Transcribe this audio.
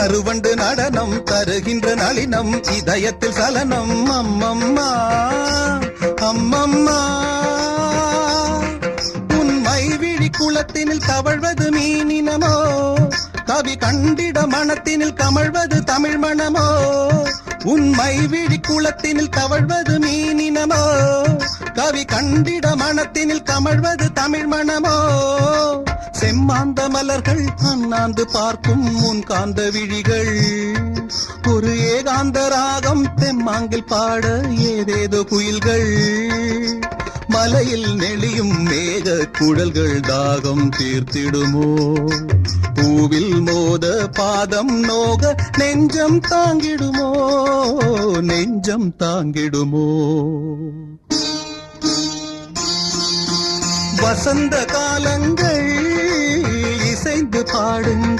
நறுவண்டு நடனம் தருகின்ற நளினம் இதயத்தில் சலனம் அம்மம்மா அம்மம்மா உன் மைவிழி குளத்தினில் தவழ்வது மீனினமோ கவி கண்டிட மனத்தினில் கமழ்வது தமிழ் மணமோ உன் மைவிழி குளத்தினில் தவழ்வது மீனினமோ கவி கண்டிட மனத்தினில் கமழ்வது தமிழ் மணமோ செம்மாந்த மலர்கள் அண்ணாந்து பார்க்கும் முன் காந்த விழிகள் ஒரு ஏகாந்த ராகம் தெம்மாங்கில் பாட ஏதேதோ குயில்கள் மலையில் நெளியும் மேக குழல்கள் தாகம் தீர்த்திடுமோ பூவில் மோத பாதம் நோக நெஞ்சம் தாங்கிடுமோ நெஞ்சம் தாங்கிடுமோ வசந்த காலங்கள் இசைந்து பாடுங்கள்